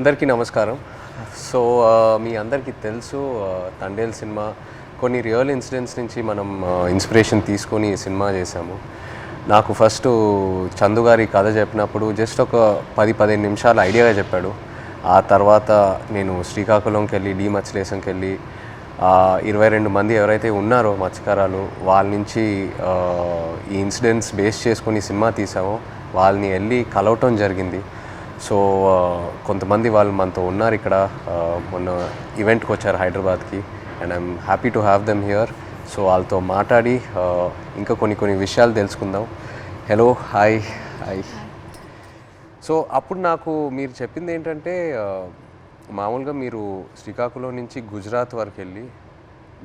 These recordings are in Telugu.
అందరికీ నమస్కారం. సో మీ అందరికీ తెలుసు తండేల్ సినిమా కొన్ని రియల్ ఇన్సిడెంట్స్ నుంచి మనం ఇన్స్పిరేషన్ తీసుకొని ఈ సినిమా చేశాము. నాకు ఫస్ట్ చందు గారి కథ చెప్పినప్పుడు జస్ట్ ఒక 10-15 నిమిషాలు ఐడియాగా చెప్పాడు. ఆ తర్వాత నేను శ్రీకాకుళంకి వెళ్ళి మత్స్యలేశంకి వెళ్ళి 22 మంది ఎవరైతే ఉన్నారో మత్స్యకారాలు వాళ్ళ నుంచి ఈ ఇన్సిడెంట్స్ బేస్ చేసుకొని సినిమా తీసామో వాళ్ళని వెళ్ళి కలవటం జరిగింది. సో కొంతమంది వాళ్ళు మనతో ఉన్నారు ఇక్కడ, మొన్న ఈవెంట్కి వచ్చారు హైదరాబాద్కి, and I'm happy to have them here. So వాళ్ళతో మాట్లాడి ఇంకా కొన్ని విషయాలు తెలుసుకుందాం. Hello, hi. సో అప్పుడు నాకు మీరు చెప్పింది ఏంటంటే మామూలుగా మీరు శ్రీకాకుళం నుంచి గుజరాత్ వరకు వెళ్ళి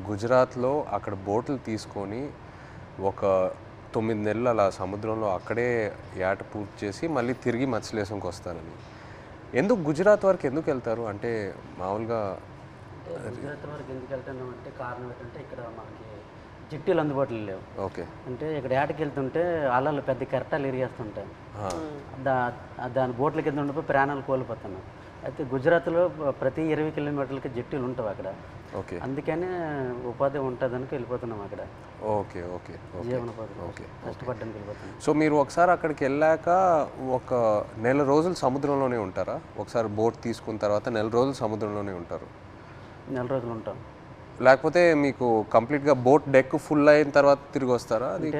గుజరాత్లో అక్కడ బోట్లు తీసుకొని ఒక 9 నెలలు అలా సముద్రంలో అక్కడే ఏట పూర్తి చేసి మళ్ళీ తిరిగి మత్స్యలేశంకి వస్తారని. ఎందుకు గుజరాత్ వరకు ఎందుకు వెళ్తారు? అంటే మామూలుగా గుజరాత్ వరకు ఎందుకు వెళ్తున్నాం అంటే కారణం ఏంటంటే ఇక్కడ మనకి జట్టీలు అందుబాటులో లేవు. ఓకే. అంటే ఇక్కడ ఏటకి వెళ్తుంటే అలలు పెద్ద కెరటాలు ఇరిగేస్తుంటాయి. దాని బోట్ల కింద ఉండిపోయి ప్రాణాలు కోల్పోతున్నాం. అయితే గుజరాత్లో ప్రతి 20 కిలోమీటర్లకి జట్టీలు ఉంటాయి అక్కడ. ఓకే. అందుకనే ఉపాధి ఉంటుందని వెళ్ళిపోతున్నాం అక్కడ. ఓకే. జీవనోపాధి కష్టపడడానికి వెళ్ళిపోతున్నాం. సో మీరు ఒకసారి అక్కడికి వెళ్ళాక ఒక నెల రోజులు సముద్రంలోనే ఉంటారా? ఒకసారి బోట్ తీసుకున్న తర్వాత నెల రోజులు సముద్రంలోనే ఉంటారు? నెల రోజులు ఉంటాం. లేకపోతే మీకు కంప్లీట్గా బోట్ డెక్ ఫుల్ అయిన తర్వాత తిరిగి వస్తారా? అది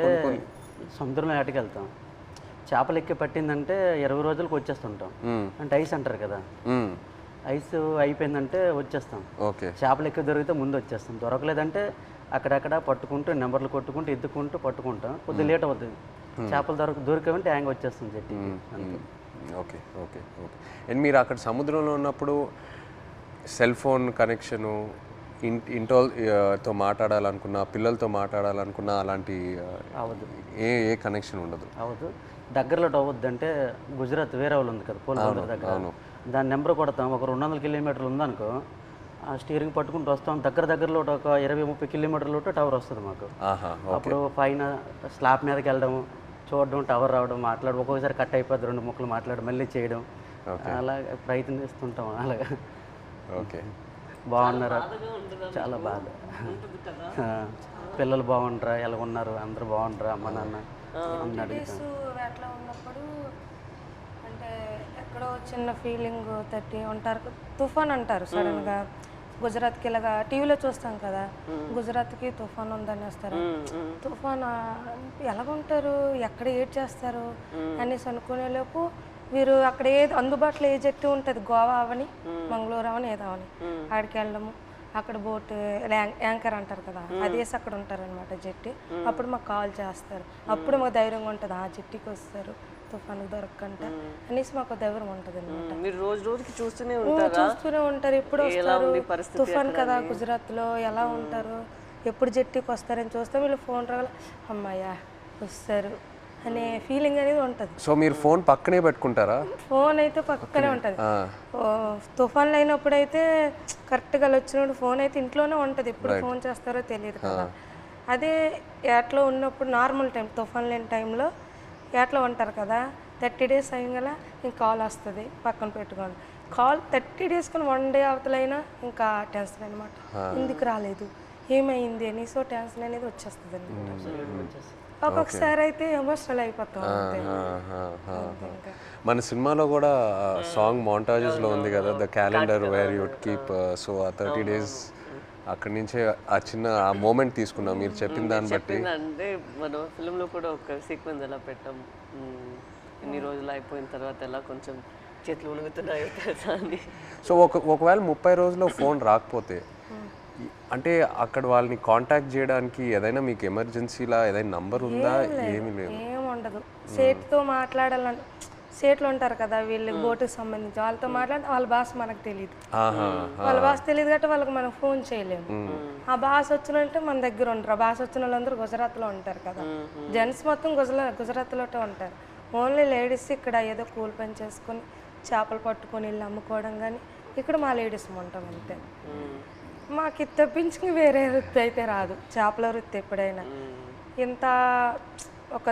సముద్రంలో ఏటకి వెళ్తాం. చేపలు ఎక్కి పట్టిందంటే 20 రోజులకు వచ్చేస్తుంటాం. అంటే ఐస్ అంటారు కదా, ఐస్ అయిపోయిందంటే వచ్చేస్తాం. ఓకే. చేపలు ఎక్కువ దొరికితే ముందు వచ్చేస్తాం, దొరకలేదంటే అక్కడక్కడ పట్టుకుంటూ నెంబర్లు కొట్టుకుంటూ ఎత్తుకుంటూ పట్టుకుంటాం. కొద్దిగా లేట్ అవుతుంది. చేపలు దొరికామంటే హ్యాంగ్ వచ్చేస్తుంది చెట్టు. ఓకే. అండ్ మీరు అక్కడ సముద్రంలో ఉన్నప్పుడు సెల్ ఫోన్ కనెక్షను, ఇంటోతో మాట్లాడాలనుకున్నా, పిల్లలతో మాట్లాడాలనుకున్నా అలాంటి అవ్వదు, ఏ కనెక్షన్ ఉండదు? అవ్వదు. దగ్గరలో అవ్వద్దు. అంటే గుజరాత్ వేరే వాళ్ళు ఉంది కదా పోలవరం దగ్గర, దాని నెంబర్ కొడతాం. ఒక 200 కిలోమీటర్లు ఉందనుకో, ఆ స్టీరింగ్ పట్టుకుంటూ వస్తాం. దగ్గరలో ఒక 20-30 కిలోమీటర్లు టవర్ వస్తుంది మాకు. అప్పుడు పైన స్లాబ్ మీదకి వెళ్ళడం, చూడడం, టవర్ రావడం, మాట్లాడడం. ఒక్కొక్కసారి కట్ అయిపోద్ది, 2 ముక్కలు మాట్లాడడం, మళ్ళీ చేయడం, అలా ప్రయత్నిస్తుంటాం. అలాగా. ఓకే. బాగున్నారా? చాలా బాగా. పిల్లలు బాగుంటారా? ఎలా ఉన్నారు? అందరూ బాగుంటారా? అమ్మ నాన్న అన్నీ అడుగుతాం. అట్లా ఉన్నప్పుడు అంటే ఎక్కడో చిన్న ఫీలింగ్ తట్టి ఉంటారు. తుఫాన్ అంటారు సడన్గా. గుజరాత్కి ఇలాగా టీవీలో చూస్తాం కదా, గుజరాత్కి తుఫాన్ ఉందని వస్తారు. తుఫాన్ ఎలాగుంటారు, ఎక్కడ ఏడ్ చేస్తారు అనేసి అనుకునేలోపు వీరు అక్కడ ఏది అందుబాటులో ఏ జట్టు ఉంటుంది, గోవా అవని మంగళూరు అవని ఏదో అవని, ఆడికి వెళ్ళడము. అక్కడ బోట్ యాంకర్ అంటారు కదా, అదేసి అక్కడ ఉంటారనమాట జట్టి. అప్పుడు మాకు కాల్ చేస్తారు. అప్పుడు మాకు ధైర్యంగా ఉంటుంది, ఆ జట్టికి వస్తారు తుఫాను దొరకకంట అనేసి మాకు ధైర్యం ఉంటుంది అనమాట. మీరు రోజుకి చూస్తూనే ఉంటారు. ఎప్పుడు వస్తారు తుఫాన్ కదా, గుజరాత్లో ఎలా ఉంటారు, ఎప్పుడు జట్టికి వస్తారని చూస్తే వీళ్ళు ఫోన్ రాగల అమ్మాయ్యా వస్తారు అనే ఫీలింగ్ అనేది ఉంటుంది. సో మీరు ఫోన్ పక్కనే పెట్టుకుంటారా? ఫోన్ అయితే పక్కనే ఉంటుంది. తుఫాన్లు అయినప్పుడు అయితే కరెక్ట్గా వచ్చినప్పుడు ఫోన్ అయితే ఇంట్లోనే ఉంటుంది. ఎప్పుడు ఫోన్ చేస్తారో తెలియదు కదా. అదే ఏట్లో ఉన్నప్పుడు నార్మల్ టైం, తుఫాన్ లేని టైంలో ఏట్లో ఉంటారు కదా, 30 days అయ్యగల ఇంక కాల్ వస్తుంది, పక్కన పెట్టుకోండి. కాల్ 30 days కానీ 1 day అవతలైనా ఇంకా టెన్షన్ అనమాట. ఎందుకు రాలేదు, ఏమైంది అని. సో టెన్షన్ అనేది వచ్చేస్తుంది అనమాట. ఒక్కొక్కసారి అయితే ఎమోషనల్ అయిపోతాం. మన సినిమాలో కూడా సాంగ్ మోంటాజెస్లో ఉంది కదా, the calendar where you'd keep. So ఆ 30 days అక్కడి నుంచే ఆ చిన్న ఆ మూమెంట్ తీసుకున్నాం మీరు చెప్పిన దాన్ని బట్టి. అంటే మన ఫిల్మ్లో కూడా ఒక సీక్వెన్స్ ఎలా పెట్టాం, ఇన్ని రోజులు అయిపోయిన తర్వాత ఎలా కొంచెం చేతులు ఉణుగుతున్నాయో తెలుసా అని. సో ఒకవేళ 30 రోజుల్లో ఫోన్ రాకపోతే అంటే అక్కడ వాళ్ళని కాంటాక్ట్ చేయడానికి ఏదైనా మీకు ఎమర్జెన్సీలా ఏదైనా నంబర్ ఉందా? ఏమీ లేదు, ఏముండదు. సేట్తో మాట్లాడాలని, సేట్లు ఉంటారు కదా వీళ్ళకి బోటుకి సంబంధించి, వాళ్ళతో మాట్లాడితే వాళ్ళ భాష మనకు తెలియదు. వాళ్ళ భాష తెలియదు కాబట్టి వాళ్ళకి మనం ఫోన్ చేయలేము. ఆ భాష వచ్చినంటే మన దగ్గర ఉంటారు. ఆ భాష వచ్చిన వాళ్ళందరూ గుజరాత్లో ఉంటారు కదా, జెంట్స్ మొత్తం గుజరాత్లో ఉంటారు. ఓన్లీ లేడీస్ ఇక్కడ ఏదో కూలి పని చేసుకొని చేపలు పట్టుకొని వెళ్ళి అమ్ముకోవడం, కానీ ఇక్కడ మా లేడీస్ ఉంటాం అంతే. మాకు ఇది తప్పించి వేరే వృత్తి అయితే రాదు, చేపల వృత్తి. ఎప్పుడైనా ఇంత ఒక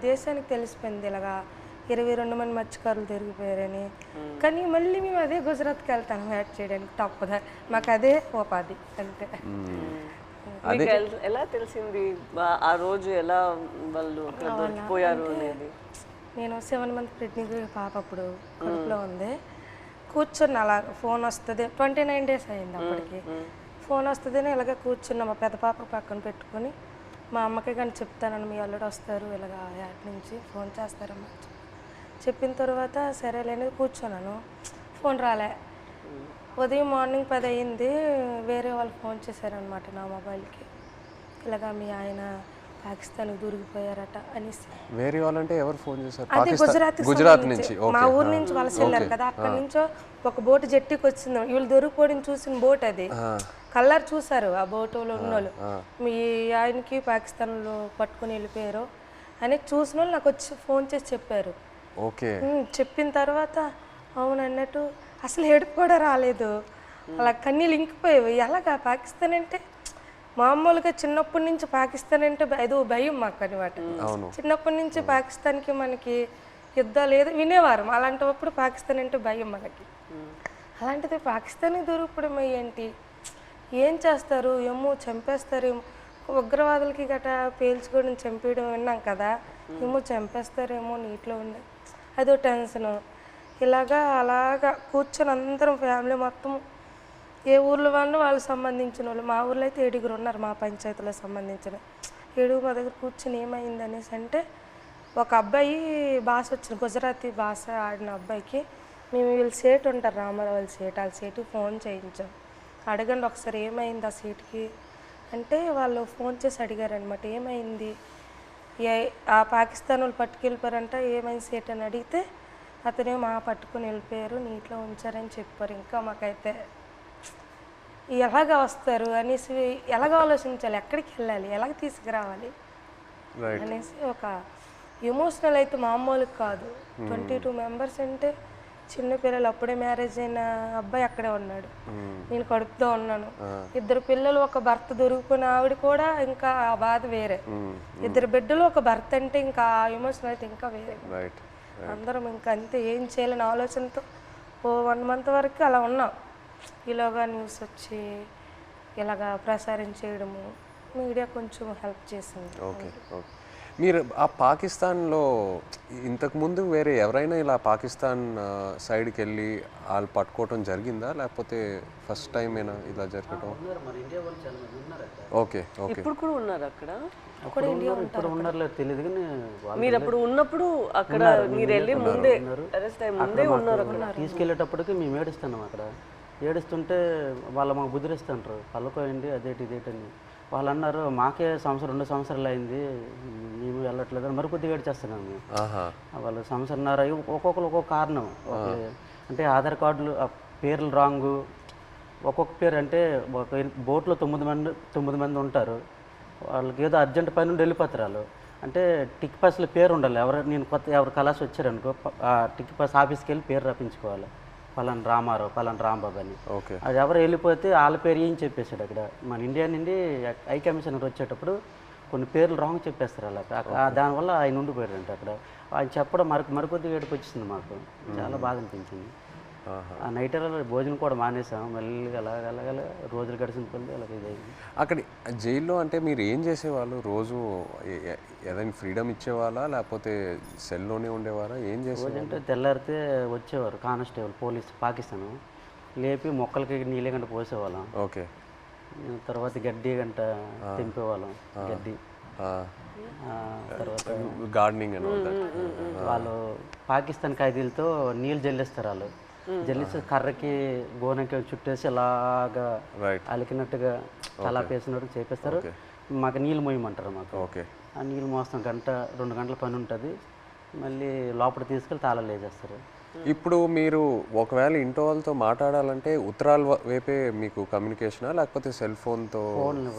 దేశానికి తెలిసిపోయింది ఇలాగా 22 మంది మత్స్యకారులు దొరికిపోయారని. కానీ మళ్ళీ మేము అదే గుజరాత్కి వెళ్తాను వేట చేయడానికి, తప్పదా మాకు అదే ఉపాధి అంతే. మీకు ఎలా తెలిసింది ఆ రోజు ఎలా వాళ్ళు అక్కడ దొరికిపోయారు అనేది? నేను 7 మంత్ ప్రెగ్నెంట్ పాప అప్పుడు కడుపులో ఉంది. కూర్చున్న అలా ఫోన్ వస్తుంది, 29 days అయింది అప్పటికి. ఫోన్ వస్తుందని ఇలాగ కూర్చున్నా, మా పెద్ద పాప పక్కన పెట్టుకొని. మా అమ్మకి కానీ చెప్తానని, మీ అల్లుడు వస్తారు ఇలాగ యాడ్ నుంచి ఫోన్ చేస్తారమ్మా చెప్పిన తర్వాత సరేలేని కూర్చున్నాను. ఫోన్ రాలే. ఉదయం మార్నింగ్ 10 అయింది, వేరే వాళ్ళు ఫోన్ చేశారనమాట నా మొబైల్కి, ఇలాగ మీ ఆయన పాకిస్తాన్కి దొరికిపోయారట అనేసి. వేరే వాళ్ళంటే ఎవరు ఫోన్ చేశారు? అది గుజరాత్ నుంచి, మా ఊరు నుంచి వలస వెళ్ళారు కదా, అక్కడ నుంచో ఒక బోటు జట్టికి వచ్చింది. వీళ్ళు దొరికిపోవడం చూసిన బోట్ అది, కలర్ చూసారు ఆ బోటులో ఉన్న వాళ్ళు, మీ ఆయనకి పాకిస్తాన్లో పట్టుకుని వెళ్ళిపోయారు అని చూసిన వాళ్ళు నాకు వచ్చి ఫోన్ చేసి చెప్పారు. ఓకే. చెప్పిన తర్వాత అవును అన్నట్టు అసలు ఏడుపు కూడా రాలేదు, అలా కన్నీళ్ళు ఇంకిపోయేవి. ఎలాగా పాకిస్తాన్ అంటే మామూలుగా చిన్నప్పటి నుంచి పాకిస్తాన్ అంటే ఏదో భయం మాకు అనమాట. చిన్నప్పటి నుంచి పాకిస్తాన్కి మనకి యుద్ధాలు ఏదో వినేవారు, అలాంటప్పుడు పాకిస్తాన్ అంటే భయం మనకి. అలాంటిది పాకిస్తాన్కి దొరికిపోవడం ఏంటి, ఏం చేస్తారు ఏమో, చంపేస్తారేమో, ఉగ్రవాదులకి గట్రా పేల్చుకోవడం చంపేయడం విన్నాం కదా, ఏమో చంపేస్తారేమో నీటిలో ఉండే అదో టెన్షన్. అలాగా కూర్చొని అందరం ఫ్యామిలీ మొత్తం, ఏ ఊర్లో వాళ్ళకి సంబంధించిన వాళ్ళు, మా ఊర్లో అయితే 7 ఉన్నారు, మా పంచాయతీలో సంబంధించిన 7 మా దగ్గర కూర్చొని ఏమైంది అనేసి అంటే, ఒక అబ్బాయి భాష వచ్చిన గుజరాతీ భాష ఆడిన అబ్బాయికి మేము వీళ్ళు సేటు ఉంటారు రామారావు వాళ్ళ సేటు, వాళ్ళ సేటుకి ఫోన్ చేయించాం. అడగండి ఒకసారి ఏమైంది ఆ సీట్కి అంటే, వాళ్ళు ఫోన్ చేసి అడిగారనమాట ఏమైంది, ఆ పాకిస్తాన్ వాళ్ళు పట్టుకెళ్ళిపోయారంట, ఏమైంది సేట్ అని అడిగితే అతనేమో పట్టుకుని వెళ్ళిపోయారు, నీటిలో ఉంచారని చెప్పారు. ఇంకా మాకైతే ఎలాగ వస్తారు అనేసి, ఎలాగ ఆలోచించాలి, ఎక్కడికి వెళ్ళాలి, ఎలాగ తీసుకురావాలి అనేసి ఒక ఎమోషనల్ అయితే మామూలుగా కాదు. 22 మెంబర్స్ అంటే చిన్నపిల్లలు, అప్పుడే మ్యారేజ్ అయిన అబ్బాయి అక్కడే ఉన్నాడు, నేను కడుపుతో ఉన్నాను, 2 పిల్లలు, ఒక భర్త దొరికిపోయిన ఆవిడ కూడా ఇంకా ఆ బాధ వేరే, 2 బిడ్డలు ఒక భర్త అంటే ఇంకా ఆ ఎమోషన్ అయితే ఇంకా వేరే. అందరం ఇంకా అంతే, ఏం చేయాలని ఆలోచనతో 1 month వరకు అలా ఉన్నాం. ఇలాగా న్యూస్ వచ్చి ఇలాగా ప్రసారం చేయడము, మీడియా కొంచెం హెల్ప్ చేసింది. ఓకే. ఓకే. మీరు ఆ పాకిస్తాన్లో ఇంతకుముందు వేరే ఎవరైనా ఇలా పాకిస్తాన్ సైడ్కి వెళ్ళి వాళ్ళు పట్టుకోవటం జరిగిందా, లేకపోతే ఫస్ట్ టైం అయినా ఇలా జరగటం? ఓకే. ఓకే. ఇప్పుడు కూడా ఉన్నారు అక్కడ? ఇప్పుడు ఉన్నారో తెలియదు కానీ మీరు అప్పుడు ఉన్నప్పుడు అక్కడ మీరు వెళ్ళి ముందే అరెస్ట్ అయ్యి ముందే ఉన్నారు అక్కడ. తీసుకెళ్ళేటప్పటికి మేము ఏడుస్తున్నాం అక్కడ. ఏడుస్తుంటే వాళ్ళు మాకు బుద్ధిరిస్తుంటారు, పళ్ళకోయండి అదేటి ఇదేటని. వాళ్ళు అన్నారు మాకే 2 సంవత్సరాలు అయింది మేము వెళ్ళట్లేదు, మరికొద్దిగా ఏడ్చేస్తున్నాం మేము. వాళ్ళు 1.5 సంవత్సరాలు ఒక్కొక్కరు ఒక్కొక్క కారణం. అంటే ఆధార్ కార్డులు పేర్లు రాంగు, ఒక్కొక్క పేరు అంటే ఒక బోట్లో 9 మంది ఉంటారు, వాళ్ళకి ఏదో అర్జెంట్ పని నుండి వెళ్ళిపోతారు వాళ్ళు. అంటే టిక్ పాస్లో పేరు ఉండాలి, నేను ఎవరు కలాసి వచ్చారనుకో ఆ టిక్ పాస్ ఆఫీస్కి వెళ్ళి పేరు రప్పించుకోవాలి, పలానా రామారావు పలానా రాంబాబు అని. అది ఎవరు వెళ్ళిపోతే వాళ్ళ పేరు ఏం చెప్పేశాడు అక్కడ. మన ఇండియా నుండి హై కమిషనర్ వచ్చేటప్పుడు కొన్ని పేర్లు రాంగ్ చెప్పేస్తారు అలా, దానివల్ల ఆయన ఉండిపోయారంట అక్కడ. ఆయన చెప్పడం మరికొద్దిగా ఏడుపు వచ్చింది మాకు, చాలా బాధ అనిపించింది. ఆ నైట్ భోజనం కూడా మానేసాం, మళ్ళీ అలాగ రోజులు గడిచిన కొద్ది అలాగే ఇదైంది. అక్కడ జైల్లో అంటే మీరు ఏం చేసేవాళ్ళు రోజు? ఏదైనా ఫ్రీడమ్ ఇచ్చేవాళ్ళా లేకపోతే సెల్లోనే ఉండేవారా, ఏం చేసేవారు? అంటే తెల్లారితే వచ్చేవారు కానిస్టేబుల్ పోలీస్ పాకిస్తాను, లేపి మొక్కలకి నీళ్ళ గంట పోసేవాళ్ళం. ఓకే. తర్వాత గడ్డి గంట తెంపేవాళ్ళం, గడ్డి. తర్వాత గార్డెనింగ్ అని వాళ్ళు పాకిస్తాన్ ఖైదీలతో నీళ్ళు జల్లిస్తారు, వాళ్ళు జల్లిస్తే కర్రకి గోనకి చుట్టేసి అలాగా అలికినట్టుగా తలాపేసినట్టు చేపిస్తారు. మాకు నీళ్ళు మోయమంటారు మాకు. ఓకే. ఆ నీళ్ళు మోస్తాం, 1-2 గంటల పని ఉంటుంది, మళ్ళీ లోపల తీసుకెళ్ళి తాళాలు వేసేస్తారు. ఇప్పుడు మీరు ఒకవేళ ఇంట్లో వాళ్ళతో మాట్లాడాలంటే ఉత్తరాల వైపే మీకు కమ్యూనికేషనా, లేకపోతే సెల్ ఫోన్తో?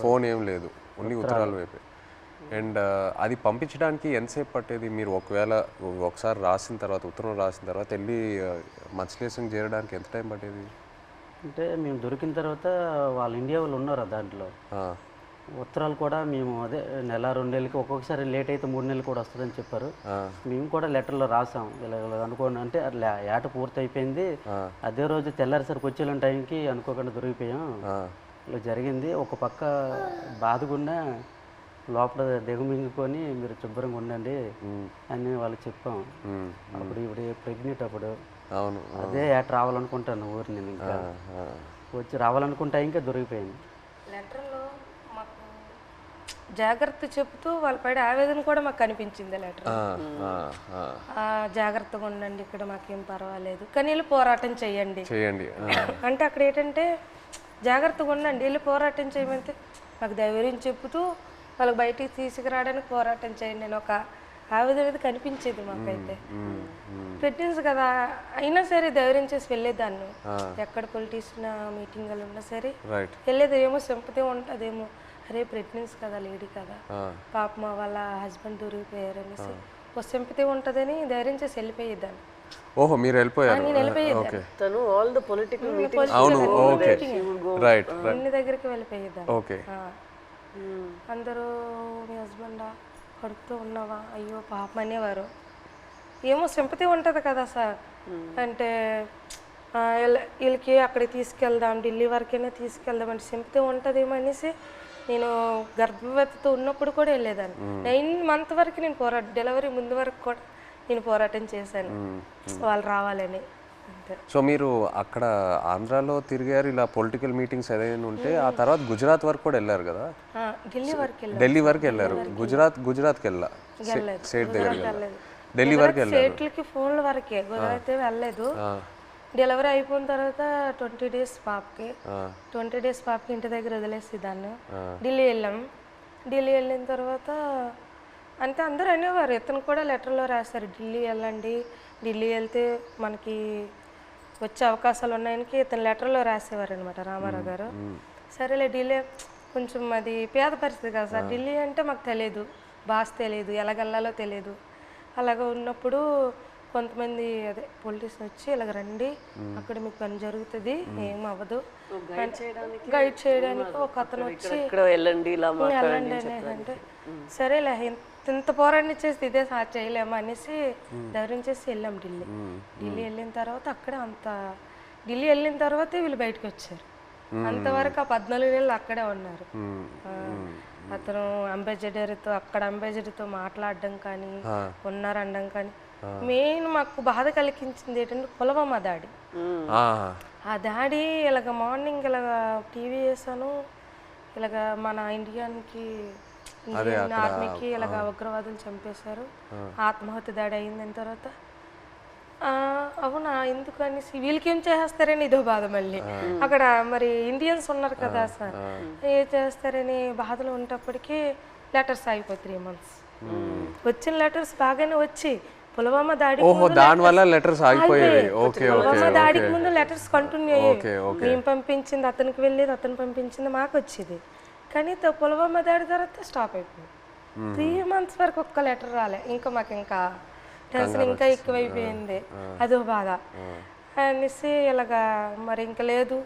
ఫోన్ ఏం లేదు, ఓన్లీ ఉత్తరాల వైపే. అండ్ అది పంపించడానికి ఎంతసేపు పట్టేది? మీరు ఒకసారి రాసిన తర్వాత, ఉత్తరం రాసిన తర్వాత వెళ్ళి మత్స్యలేశంకి చేరడానికి ఎంత టైం పట్టేది? అంటే మేము దొరికిన తర్వాత వాళ్ళు ఇండియా వాళ్ళు ఉన్నారు దాంట్లో, ఉత్తరాలు కూడా మేము అదే నెల 2 నెలలకి ఒక్కొక్కసారి లేట్ అయితే 3 నెలలు కూడా వస్తుందని చెప్పారు. మేము కూడా లెటర్లో రాసాం ఇలా అనుకోండి అంటే ఏట పూర్తి అయిపోయింది, అదే రోజు తెల్లారిసరికి వచ్చే టైంకి అనుకోకుండా దొరికిపోయాం, ఇలా జరిగింది. ఒక పక్క బాధగున్నా లోపల దిగమింగుకొని మీరు శుభ్రంగా ఉండండి అని వాళ్ళకి చెప్పాం. అప్పుడు ఇప్పుడు ప్రెగ్నెంట్ అప్పుడు అవును అదే ఏట రావాలనుకుంటాను ఊరు నేను ఇంకా వచ్చి రావాలనుకుంటా ఇంకా దొరికిపోయింది. లెటర్లో మాకు జాగ్రత్త చెప్తూ వాళ్ళ పైన ఆవేదన కూడా మాకు కనిపించింది లెటర్. జాగ్రత్తగా ఉండండి, ఇక్కడ మాకేం పర్వాలేదు కానీ వెళ్ళి పోరాటం చేయండి అంటే అక్కడ ఏంటంటే జాగ్రత్తగా ఉండండి వెళ్ళి పోరాటం చేయమంటే మాకు ధైర్యం చెప్తూ వాళ్ళకి బయటికి తీసుకురావడానికి పోరాటం చేయండి నేను ఒక ఆవేదన అనేది కనిపించేది మాకైతే. ప్రెగ్నెన్సీ కదా అయినా సరే ధైర్యం చేసి వెళ్ళేదాన్ని, ఎక్కడ పొలిటీషియన్ మీటింగ్లు ఉన్నా సరే వెళ్ళేది. ఏమో సింపతి ఉంటుందేమో, అరే ప్రెగ్నెన్సీ కదా లేడీ కదా పాప మా వాళ్ళ హస్బెండ్ దొరికిపోయారు అనేసి ఒక సింపతి ఉంటుందని ధైర్యం చేసి వెళ్ళిపోయేదాన్ని. ఓహో మీరు వెళ్ళిపోయారు. నేను వెళ్ళిపోయేదాన్ని, తను ఆల్ ద పొలిటికల్ అన్ని దగ్గరికి వెళ్ళిపోయేదాన్ని. అందరూ మీ హస్బెండా కడుపుతూ ఉన్నావా అయ్యో పాపం అనేవారు. ఏమో సింపతి ఉంటుంది కదా సార్, అంటే వీళ్ళకి అక్కడికి తీసుకెళ్దాం ఢిల్లీ వరకైనా తీసుకెళ్దాం అంటే సింపతి ఉంటుందేమో అనేసి నేను గర్భవతితో ఉన్నప్పుడు కూడా వెళ్ళేదాన్ని. 9 months వరకు నేను డెలివరీ ముందు వరకు కూడా నేను పోరాటం చేశాను వాళ్ళు రావాలని. సో మీరు అక్కడ ఆంధ్రాలో తిరిగారు ఇలా పొలిటికల్ మీటింగ్స్ ఏదైనా ఉంటే, ఆ తర్వాత గుజరాత్ వరకు కూడా వెళ్ళారు కదా? ఢిల్లీ వరకు వెళ్ళారు. గుజరాత్కి వెళ్ళా స్టేట్ దగ్గర ఢిల్లీ వరకు వెళ్ళారు. స్టేట్లకి ఫోన్ల వరకే, గుజరాత్ వెళ్ళలేదు. డెలివరీ అయిపోయిన తర్వాత 20 days పాపకి ఇంటి దగ్గర వదిలేసి దాన్ని ఢిల్లీ వెళ్ళాం. ఢిల్లీ వెళ్ళిన తర్వాత అంటే అందరూ అనేవారు, ఇతను కూడా లెటర్లో రాశారు ఢిల్లీ వెళ్ళండి, ఢిల్లీ వెళ్తే మనకి వచ్చే అవకాశాలు ఉన్నాయని ఇతను లెటర్లో రాసేవారు అనమాట రామారావు గారు. సరేలే ఢిల్లీ కొంచెం అది పేద పరిస్థితి కదా సార్, ఢిల్లీ అంటే మాకు తెలియదు, భాష తెలియదు, ఎలాగెళ్ళాలో తెలియదు. అలాగ ఉన్నప్పుడు కొంతమంది అదే పొలిటీషియన్ వచ్చి ఇలాగ రండి అక్కడ మీకు పని జరుగుతుంది ఏం అవ్వదు గైడ్ చేయడానికి ఒక అతను వచ్చి వెళ్ళండి అంటే సరేలే ఇంత పోరాటం చేసి ఇదే చేయలేమా అనేసి ధైర్యం చేసి వెళ్ళాం ఢిల్లీ వెళ్ళిన తర్వాత అక్కడే ఢిల్లీ వెళ్ళిన తర్వాతే వీళ్ళు బయటకు వచ్చారు. అంతవరకు ఆ 14 నెలలు అక్కడే ఉన్నారు. అతను అంబాసిడర్తో అక్కడ అంబాసిడర్తో మాట్లాడడం కానీ ఉన్నారనడం కానీ. మెయిన్ మాకు బాధ కలిగించింది ఏంటంటే పుల్వామా దాడి. ఆ దాడి ఇలాగ మార్నింగ్ ఇలాగ టీవీ వేసాను, ఇలాగ మన ఇండియన్ ఆర్మీకి ఇలాగ ఉగ్రవాదులు చంపేశారు, ఆత్మహత్య దాడి అయిన తర్వాత అవునా ఎందుకు అనేసి వీళ్ళకేం చేస్తారని ఇదో బాధ. మళ్ళీ అక్కడ మరి ఇండియన్స్ ఉన్నారు కదా సార్, ఏం చేస్తారని బాధలు ఉన్నప్పటికీ లెటర్స్ అయిపోయి 3 months. వచ్చిన లెటర్స్ బాగానే వచ్చి పుల్వామా దాడికి ముందు లెటర్స్ కంటిన్యూ అయ్యాయి. మేము పంపించింది అతనికి వెళ్ళేది, అతను పంపించింది మాకు వచ్చేది. కానీ పుల్వామా దాడి తర్వాత స్టాప్ అయిపోయింది. 3 months వరకు ఒక్క లెటర్ రాలే. ఇంకా మాకు ఇంకా టెన్షన్ ఇంకా ఎక్కువైపోయింది, అదో బాధ అనేసి ఇలాగా మరి ఇంకా లేదు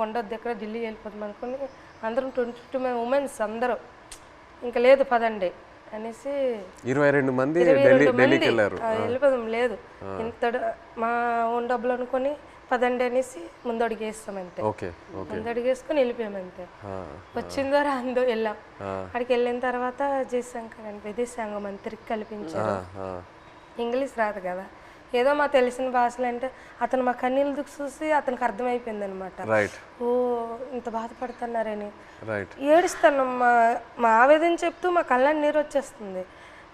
ఉండొద్దు ఎక్కడ ఢిల్లీ వెళ్ళిపోతాం అనుకుని అందరం 22 ఉమెన్స్ అందరూ ఇంకా లేదు పదండి అనేసి 22 మంది వెళ్ళిపోదాం లేదు ఇంత మా ఓన్ డబ్బులు అనుకొని పదండి అనేసి ముందడుగేస్తాం అంతే. ముందడుగేసుకొని వెళ్ళిపోయాం అంతే. వచ్చిన ద్వారా అందో వెళ్ళాం. అక్కడికి వెళ్ళిన తర్వాత జయశంకర్ అని విదేశాంగ మంత్రికి కల్పించారు. ఇంగ్లీష్ రాదు కదా, ఏదో మా తెలిసిన భాషలు అంటే అతను మా కన్నీళ్ళు చూసి అతనికి అర్థమైపోయింది అనమాట. ఓ ఇంత బాధపడుతున్నారని ఏడుస్తాను. మా ఆవేదన చెప్తూ మా కళ్ళని నీరు వచ్చేస్తుంది.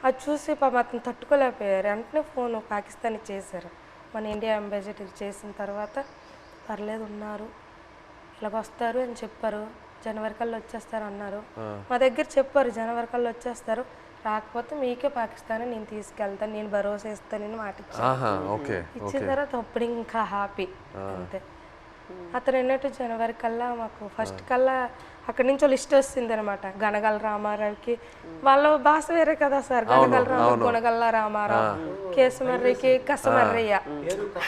అది చూసి పాపం అతను తట్టుకోలేకపోయారు. వెంటనే ఫోన్ పాకిస్తాన్ చేశారు. మన ఇండియా అంబాసిడర్ చేసిన తర్వాత పర్లేదు ఉన్నారు ఇలాగ వస్తారు అని చెప్పారు. జనవరి కల్లా వచ్చేస్తారు అన్నారు. మా దగ్గర చెప్పారు జనవరి కల్లా వచ్చేస్తారు, రాకపోతే మీకే పాకిస్తాన్ నేను తీసుకెళ్తాను, నేను భరోసా ఇస్తానని మాట ఇచ్చిన తర్వాత అప్పుడు ఇంకా హ్యాపీ అంతే. అతను అన్నట్టు జనవరి కల్లా మాకు ఫస్ట్ కల్లా అక్కడి నుంచి లిస్ట్ వస్తుంది అనమాట. గనగల రామారావుకి వాళ్ళ భాష వేరే కదా సార్, గనగల రామారావు, గుణగల్ల రామారావు, కేసమర్రికి కసమర్రయ్య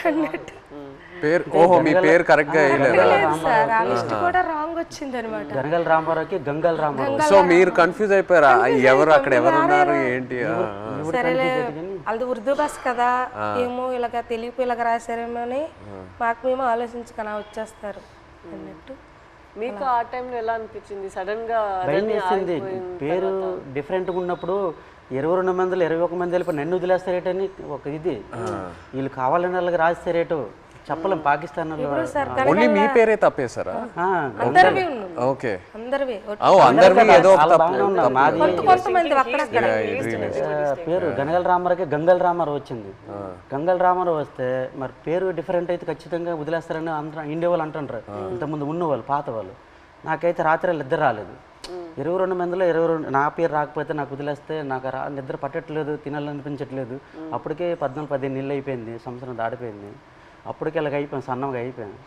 అన్నట్టు పేరు ఓహో మీ పేరు కరెక్ట్గా వేయలేదా? లేదు సార్, ఆ లిస్ట్ కూడా రాంగ్ వచ్చింది అనమాట. గనగల రామారావుకి గంగల్ రామారావు. సో మీరు కన్ఫ్యూజ్ అయిపోయారా ఎవరు అక్కడ ఎవరు ఉన్నారు ఏంటి? సరేలే అది ఉర్దూ బస్ కదా, ఏమో ఇలాగ తెలియపు ఇలాగ రాశారేమో అని మాకు మేము ఆలోచించుకొని వచ్చేస్తారు అన్నట్టు. మీకు ఆ టైంలో ఎలా అనిపించింది? సడన్ గా భయం వేసింది. పేరు డిఫరెంట్గా ఉన్నప్పుడు 22 మందిలో 21 మంది వెళ్ళిపోయి నన్ను వదిలేస్తారేటని ఒక ఇది, వీళ్ళు కావాలని వాళ్ళకి రాస్తారేటో చెప్పలేం. పాకిస్తాన్ ఓన్లీ మీ పేరే తప్పేశారా? అందరివి ఉన్నాం, ఓకే అందరివి. అందరివి ఏదో ఒక మాది కొంతమంది అక్కడక్కడ పేరు గనగల రామారావుకి గంగల్ రామారావు వచ్చింది. గంగల్ రామారావు వస్తే మరి పేరు డిఫరెంట్ అయితే ఖచ్చితంగా వదిలేస్తారని అందరూ ఇండియా వాళ్ళు అంటుంటారు, ఇంతకుముందు ఉన్నవాళ్ళు పాత వాళ్ళు. నాకైతే రాత్రి ఇద్దరు రాలేదు. 22 మందిలో 22 నా పేరు రాకపోతే నాకు వదిలేస్తే నాకు నిద్ర పట్టట్లేదు, తినాలనిపించట్లేదు. అప్పటికే 14-15 నెలలు అయిపోయింది, సంవత్సరం దాటిపోయింది. అప్పటికి ఇలాగ అయిపోయాను, సన్నంగా అయిపోయాను.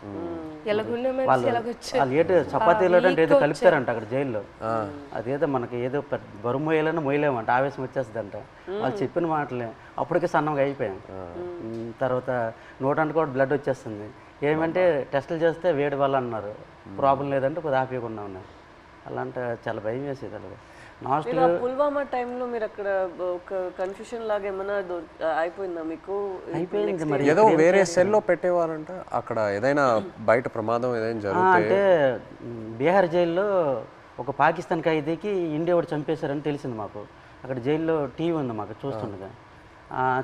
వాళ్ళు ఏదో చపాతీలో అంటే ఏదో కలుపుతారంట అక్కడ జైల్లో. అదేదో మనకి ఏదో బరువు మోయాలని మోయలేమంట, ఆవేశం వచ్చేస్తుందంట. వాళ్ళు చెప్పిన మాటలే అప్పటికే సన్నంగా అయిపోయాను. తర్వాత నోటానికి కూడా బ్లడ్ వచ్చేస్తుంది. ఏమంటే టెస్టులు చేస్తే వేడి వల్ల అన్నారు, ప్రాబ్లం లేదంటే కొద్దిగా ఆపేయకుండా ఉన్నారు. అలాంటి చాలా భయం వేసేది. అలాగే పుల్వామా టైంలో మీరు అక్కడ ఒక కన్ఫ్యూషన్ లాగా ఏమైనా అయిపోయిందా మీకు? అయిపోయింది మరి. ఏదో వేరే సెల్లో పెట్టేవారంట అక్కడ, ఏదైనా బయట ప్రమాదం ఏదైనా జరిగితే. అంటే బీహార్ జైల్లో ఒక పాకిస్తాన్ ఖైదీకి ఇండియా వాడు చంపేశారని తెలిసింది మాకు. అక్కడ జైల్లో టీవీ ఉంది మాకు చూస్తుండగా.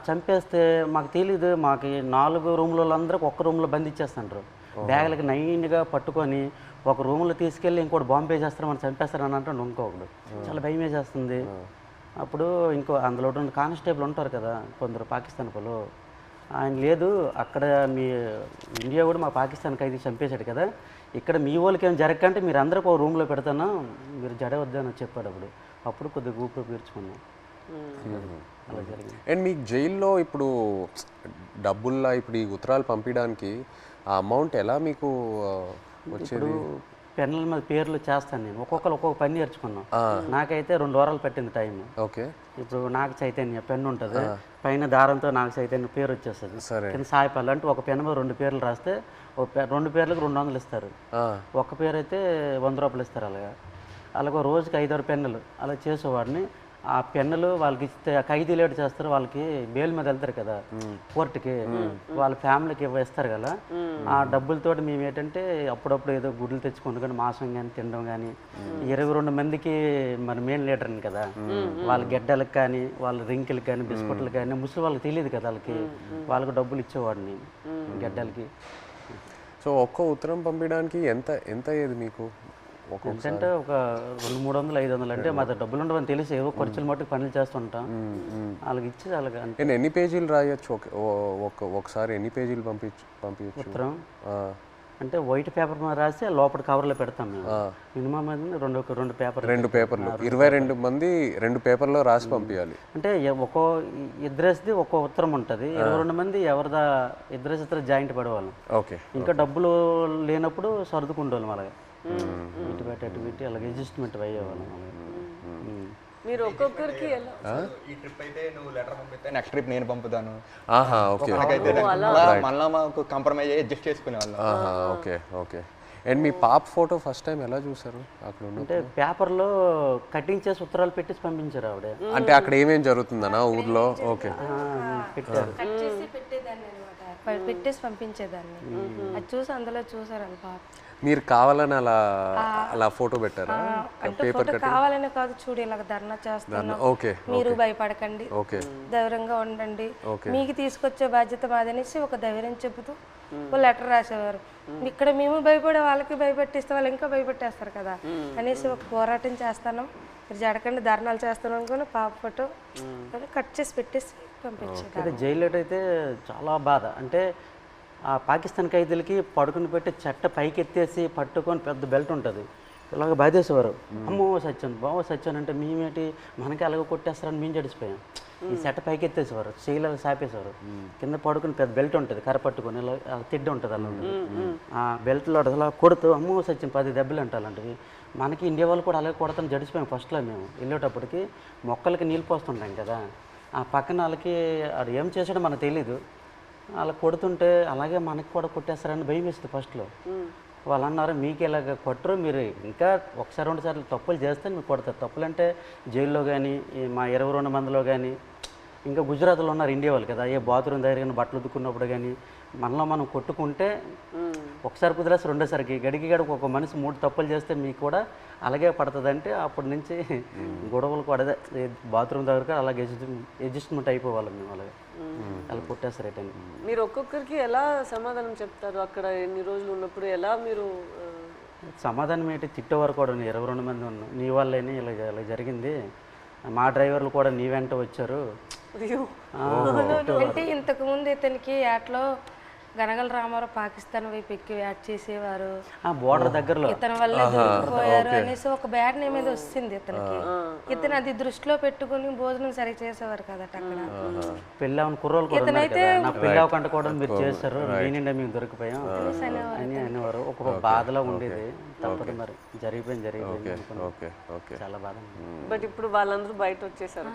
చంపేస్తే మాకు తెలీదు. మాకు 4 రూమ్లలో అందరికి ఒక్క రూమ్లో బంధించేస్తుంటారు. బ్యాగులకి నైన్గా పట్టుకొని ఒక రూమ్లో తీసుకెళ్ళి ఇంకోటి బాంబు వేసేస్తారు, మనం చంపేస్తారని అంటే ఇంకొకడు. చాలా భయం వేసేస్తుంది. అప్పుడు ఇంకో అందులో రెండు కానిస్టేబుల్ ఉంటారు కదా కొందరు పాకిస్తాన్ వాళ్ళు, ఆయన లేదు అక్కడ మీ ఇండియా కూడా మా పాకిస్తాన్ ఖైదీ చంపేశాడు కదా, ఇక్కడ మీ వాళ్ళకి ఏం జరగకంటే మీరు అందరికి ఒక రూమ్లో పెడతాను, మీరు జడవద్దని చెప్పాడు. అప్పుడు కొద్దిగా ఊపిరి పీల్చుకున్నాం. అలా జరిగింది. అండ్ మీకు జైల్లో ఇప్పుడు డబ్బుల్లా ఇప్పుడు ఈ ఉత్తరాలు పంపించడానికి ఆ అమౌంట్ ఎలా మీకు వచ్చేది? పెన్నుల మీద పేర్లు చేస్తాను నేను, ఒక్కొక్కరు ఒక్కొక్క పని నేర్చుకున్నాం. నాకైతే 2 వారాలు పట్టింది టైం. ఓకే. ఇప్పుడు నాకు చైతన్య పెన్ను ఉంటుంది, పైన దారంతో నాకు చైతన్య పేరు వచ్చేస్తుంది. కింద సాయిపల్లి అంటే ఒక పెన్ను మీద 2 పేర్లు రాస్తే 2 పేర్లకు 200 ఇస్తారు. ఒక పేరు అయితే 100 రూపాయలు ఇస్తారు. అలాగే రోజుకి 5-6 పెన్నులు అలా చేసేవాడిని. ఆ పెన్నులు వాళ్ళకి ఇస్తే ఖైదీ లేట్ చేస్తారు, వాళ్ళకి బెయిల్ మీద వెళ్తారు కదా కోర్టుకి, వాళ్ళ ఫ్యామిలీకి ఇస్తారు కదా. ఆ డబ్బులతో మేము ఏంటంటే అప్పుడప్పుడు ఏదో గుడ్లు తెచ్చుకుంటాం కానీ మాంసం కానీ తినడం కానీ. 22 మందికి మరి మెయిన్ లీడర్ని కదా, వాళ్ళ గెడ్డలకు కానీ వాళ్ళ రింకిలకు కానీ బిస్కెట్లకు కానీ ముసలి వాళ్ళకి తెలియదు కదా, వాళ్ళకి డబ్బులు ఇచ్చేవాడిని గెడ్డలకి. సో ఒక్క ఉత్తరం పంపించడానికి ఎంత అయ్యేది మీకు? అంటే ఒక 200-300-500 అంటే మా డబ్బులు ఉండవని తెలిసి ఏవో ఖర్చులు మట్టుకు పనులు చేస్తుంటాం. వాళ్ళకి ఇచ్చి అలాగే. నేను ఎన్ని పేజీలు రాయొచ్చు ఒకసారి? ఎన్ని పేజీలు పంపించచ్చు ఉత్తరం? అంటే వైట్ పేపర్ మీద రాసి లోపల కవర్లో పెడతాం మేము. మినిమం రెండు పేపర్లు 22 మంది 2 పేపర్లో రాసి పంపించాలి. అంటే ఒక్కో ఇద్దరేసిది ఒక్కో ఉత్తరం ఉంటుంది. 22 మంది ఎవరిదా ఇద్దరు జాయింట్ పడేవాళ్ళం. ఓకే. ఇంకా డబ్బులు లేనప్పుడు సర్దుకుంటేవాళ్ళం. అలాగే ఇటు పెట్టి అలాగే అడ్జస్ట్మెంట్ అయ్యేవాళ్ళం. మీరు ఒక్కొక్కరికి ఈ ట్రిప్ అయితే నువ్వు లెటర్ పంపిస్తే నెక్స్ట్ ట్రిప్ నేను పంపుతాను. మళ్ళీ మాకు కాంప్రమైజ్ అయ్యి అడ్జస్ట్ చేసుకునేవాళ్ళం. ఓకే. అండ్ మీ పాప ఫోటో ఫస్ట్ టైం ఎలా చూసారు అక్కడ? అంటే పేపర్లో కటింగ్ చేసి ఉత్తరాలు పెట్టేసి పంపించారు ఆవిడ. అంటే అక్కడ ఏమేం జరుగుతుందనా ఊర్లో? ఓకే. పెట్టారు, పెట్టేసి పంపించేదాన్ని. అది చూసి అందులో చూసారు పాప. మీరు కావాలని అలా ఫోటో పెట్టారా? అంటే ఫోటో కావాలనే కాదు, చూడు ఇలాగ ధర్నా చేస్తున్నాం, మీరు భయపడకండి, ధైర్యంగా ఉండండి, మీకు తీసుకొచ్చే బాధ్యత మాదనేసి ఒక ధైర్యం చెబుతూ లెటర్ రాసేవారు. ఇక్కడ మేము భయపడే వాళ్ళకి భయపెట్టిస్తే వాళ్ళు ఇంకా భయపెట్టేస్తారు కదా అనేసి ఒక పోరాటం చేస్తాను, మీరు జడకండి ధర్నాలు చేస్తాను అనుకుని పాప ఫోటో కట్ చేసి పెట్టేసి పంపించారు. జైల్లో అయితే చాలా బాధ. అంటే ఆ పాకిస్తాన్ ఖైదీలకి పడుకుని పెట్టి చెట్ట పైకి ఎత్తేసి పట్టుకొని పెద్ద బెల్ట్ ఉంటుంది, ఇలాగ బాధేసేవారు. అమ్మో సచ్చాను బావ సచ్చాను అంటే మేమేంటి మనకి అలాగ కొట్టేస్తారని మేము జడిసిపోయాం. ఈ చెట్ట పైకి ఎత్తేసేవారు, చేయలేదు సాపేసేవారు. కింద పడుకుని పెద్ద బెల్ట్ ఉంటుంది, కర్ర పట్టుకొని ఇలా తిడ్డ ఉంటుంది అలా ఉంటుంది. ఆ బెల్ట్లో అలా కొడుతూ అమ్మో సచ్చాను 10 దెబ్బలు అంటే అలాంటివి. మనకి ఇండియా వాళ్ళు కూడా అలాగే కొడతాను జడిసిపోయాం. ఫస్ట్లో మేము వెళ్ళేటప్పటికి మొక్కలకి నీళ్ళు పోస్తుంటాం కదా, ఆ పక్కన వాళ్ళకి అది ఏం చేసాడో మనకు తెలీదు. అలా కొడుతుంటే అలాగే మనకి కూడా కొట్టేస్తారని భయం వేస్తుంది ఫస్ట్లో. వాళ్ళు అన్నారు మీకు ఇలాగ కొట్టరు, మీరు ఇంకా ఒకసారి 2 సార్లు తప్పులు చేస్తే మీకు కొడతారు. తప్పులు అంటే జైల్లో కానీ మా 22 మందిలో కానీ ఇంకా గుజరాత్లో ఉన్నారు ఇండియా వాళ్ళు కదా, ఏ బాత్రూమ్ దగ్గర కానీ బట్టలు ఉతుక్కున్నప్పుడు కానీ మనలో మనం కొట్టుకుంటే ఒకసారి కుదిరేసి రెండోసారికి గడికి ఒక మనిషి 3 తప్పులు చేస్తే మీకు కూడా అలాగే పడుతుందంటే అప్పటి నుంచి గొడవలు కూడా అదే బాత్రూమ్ దగ్గర అలాగే అడ్జస్ట్మెంట్ అయిపోవాలి మేము. అలాగే అలా కొట్టేస్తారు రిటర్న్. మీరు ఒక్కొక్కరికి ఎలా సమాధానం చెప్తారు అక్కడ ఎన్ని రోజులు ఉన్నప్పుడు? ఎలా మీరు సమాధానం ఏంటి, తిట్టేవారు కూడా 22 మంది ఉన్నాం, నీ వల్లేని ఇలా ఇలా జరిగింది, మా డ్రైవర్లు కూడా నీ వెంట వచ్చారు. అంటే ఇంతకు ముందు ఇతనికి యాట్లో గనగల రామారావు పాకిస్తాన్ వైపు ఎక్కి యాడ్ చేసేవారు, బోర్డర్ దగ్గరలో ఇతని వల్ల దొరికిపోయారు అనేసి ఒక బ్యాడ్ నేమ్ మీద వచ్చింది ఇతనికి. ఇతను అది దృష్టిలో పెట్టుకుని భోజనం సరిగ్గా చేసేవారు కదా అక్కడ. పెళ్ళి అవన్న కుర్రోలు కూడా ఉన్నారు కదా, నా పెళ్ళి అవ్వకుండా కూడా మీరు చేస్తారు, నేనిండా మేము దొరికిపోయాం అని అనేవారు. ఒక బాధలో ఉండేది. తప్పదు మరి, జరిగిపోయింది చాలా బాధ. బట్ ఇప్పుడు వాళ్ళందరూ బయట వచ్చేసారు,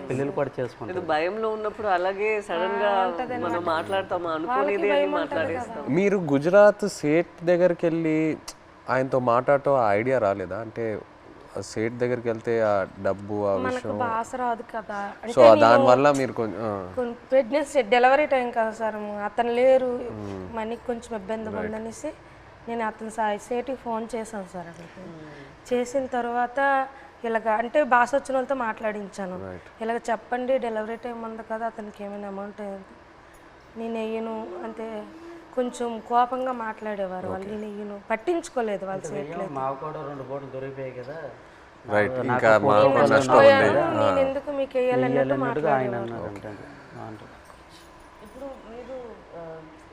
పిల్లలు కూడా చేసుకుంటారు. భయంలో ఉన్నప్పుడు అలాగే సడన్ గా మనం మాట్లాడతామా అనుకునేది మాట్లాడేస్తాం. మీరు గుజరాత్ సేట్ దగ్గరికి వెళ్ళి ఆయనతో మాట్లాడటం ఐడియా రాలేదా? అంటే సేట్ దగ్గరికి వెళ్తే ఆ డబ్బు ఆ విషయం భాష రాదు కదా, సో దానివల్ల మీరు కొంచెం ప్రెగ్నెన్సీ డెలివరీ టైం కదా సార్, అతను లేరు, మనకి కొంచెం ఇబ్బంది ఉందనేసి నేను అతను సేటికి ఫోన్ చేశాను సార్. అక్కడికి చేసిన తర్వాత ఇలాగ అంటే భాష వచ్చిన వాళ్ళతో మాట్లాడించాను, ఇలాగ చెప్పండి డెలివరీ టైం ఉంది కదా, అతనికి ఏమైనా అమౌంట్ నేను వెయ్యను అంటే కొంచెం కోపంగా మాట్లాడేవారు వాళ్ళు. నేను వెయ్యను, పట్టించుకోలేదు వాళ్ళు చేయట్లేదు. మాకు కూడా 2 బోట్లు దొరికిపోయాయి కదా, ఇంకా నేను ఎందుకు మీకు వెయ్యాలన్నట్టు ఆయన అన్నారు. ఇప్పుడు మీరు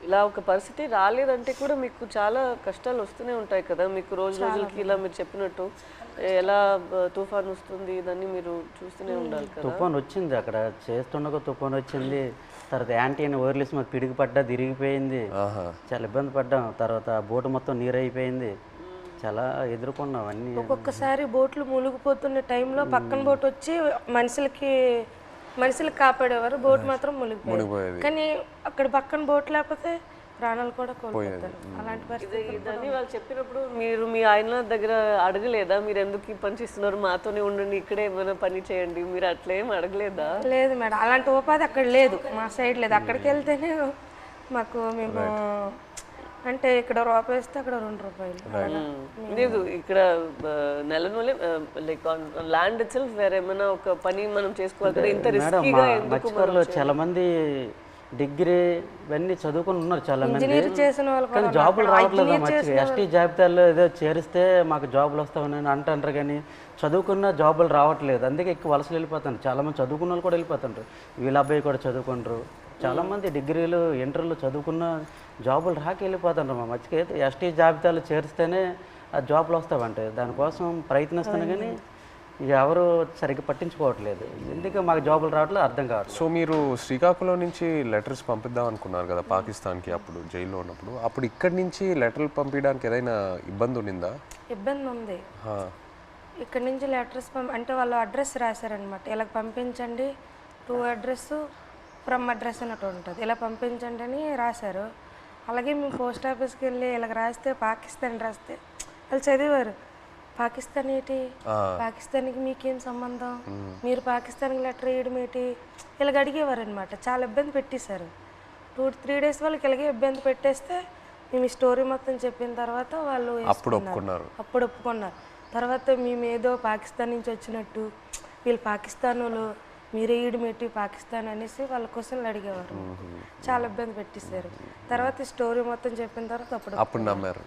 ఇలా ఒక పరిస్థితి రాలేదంటే కూడా మీకు చాలా కష్టాలు వస్తూనే ఉంటాయి కదా, మీకు రోజుకి ఇలా మీరు చెప్పినట్టు ఎలా తుఫాన్ వస్తుంది ఇదన్నీ మీరు చూస్తూనే ఉండాలి కదా. తుఫాన్ వచ్చింది, అక్కడ చేస్తుండగా తుఫాన్ వచ్చింది, తర్వాత యాంటీ అని ఓర్లేసి మాకు పిడికి పడ్డా తిరిగిపోయింది, చాలా ఇబ్బంది పడ్డాం. తర్వాత బోటు మొత్తం నీరు అయిపోయింది, చాలా ఎదుర్కొన్నాం అన్నీ. ఒక్కొక్కసారి బోట్లు మునిగిపోతున్న టైంలో పక్కన బోట్ వచ్చి మనుషులు కాపాడేవారు, బోట్ మాత్రం మునిగిపోయేది. కానీ అక్కడ పక్కన బోట్ లేకపోతే ప్రాణాలు కూడా కోల్పోతారు. అలాంటి పరిస్థితి ఇదన్నీ వాళ్ళు చెప్పినప్పుడు మీరు మీ ఆయన దగ్గర అడగలేదా, మీరు ఎందుకు ఈ పని చేస్తున్నారు, మాతోనే ఉండండి, ఇక్కడే ఏమైనా పని చేయండి, మీరు అట్లేం అడగలేదా? లేదు మేడం, అలాంటి ఉపాధి అక్కడ లేదు, మా సైడ్ లేదు. అక్కడికి వెళ్తేనే మాకు మేము అంటే ఇక్కడ రూపాయి ఇస్తే అక్కడ 2 రూపాయలు లేదు. ఇక్కడ నెలనూలే లైక్ ల్యాండ్ ఇట్ సెల్ఫ్ వేరే ఏమైనా ఒక పని మనం చేసుకోవాలి కదా, ఇంత రిస్కీగా ఎందుకు? చాలా మంది డిగ్రీ ఇవన్నీ చదువుకుని ఉన్నారు చాలా మంది, చేసిన వాళ్ళు కానీ జాబులు రావట్లేదు. మంచిగా ఎస్టీ జాబితాలో ఏదో చేరిస్తే మాకు జాబులు వస్తామని అంటారు, కానీ చదువుకున్న జాబులు రావట్లేదు. అందుకే ఎక్కువ వలసలు వెళ్ళిపోతారు. చాలామంది చదువుకున్న వాళ్ళు కూడా వెళ్ళిపోతుంటారు, వీళ్ళ అబ్బాయి కూడా చదువుకుంటారు. చాలామంది డిగ్రీలు ఇంటర్లు చదువుకున్న జాబులు రాక వెళ్ళిపోతుంటారు. మా మధ్యకి ఎస్టీ జాబితాలో చేరిస్తేనే ఆ జాబులు వస్తావంటే దానికోసం ప్రయత్నిస్తాను, కానీ ఎవరు సరిగ్గా పట్టించుకోవట్లేదు. ఎందుకు మాకు జాబులు రావట్లేదు అర్థం కావట్లేదు. సో మీరు శ్రీకాకుళం నుంచి లెటర్స్ పంపిద్దాం అనుకున్నారు కదా పాకిస్తాన్కి, అప్పుడు జైల్లో ఉన్నప్పుడు. అప్పుడు ఇక్కడి నుంచి లెటర్లు పంపించడానికి ఏదైనా ఇబ్బంది ఉండిందా? ఇబ్బంది ఉంది. ఇక్కడ నుంచి లెటర్స్ అంటే వాళ్ళు అడ్రస్ రాశారనమాట, ఇలా పంపించండి, టు అడ్రస్ ఫ్రమ్ అడ్రస్ అన్నట్టు ఉంటుంది, ఇలా పంపించండి అని రాశారు. అలాగే మేము పోస్ట్ ఆఫీస్కి వెళ్ళి ఇలాగ రాస్తే పాకిస్తాన్ రాస్తే వాళ్ళు చదివారు, పాకిస్తాన్ ఏంటి, పాకిస్తాన్కి మీకేం సంబంధం, మీరు పాకిస్తాన్కి లెటర్ వేయడం ఏంటి, ఇలాగ అడిగేవారు అనమాట. చాలా ఇబ్బంది పెట్టేశారు. 2-3 డేస్ వాళ్ళకి ఇలాగే ఇబ్బంది పెట్టేస్తే మేము ఈ స్టోరీ మొత్తం చెప్పిన తర్వాత వాళ్ళు అప్పుడు ఒప్పుకున్నారు. తర్వాత మేము ఏదో పాకిస్తాన్ నుంచి వచ్చినట్టు, వీళ్ళు పాకిస్తాన్ వాళ్ళు, మీరే ఈడమేటి పాకిస్తాన్ అనేసి వాళ్ళ క్వశ్చన్లు అడిగేవారు. చాలా ఇబ్బంది పెట్టేశారు. తర్వాత స్టోరీ మొత్తం చెప్పిన తర్వాత అప్పుడు నమ్మారు.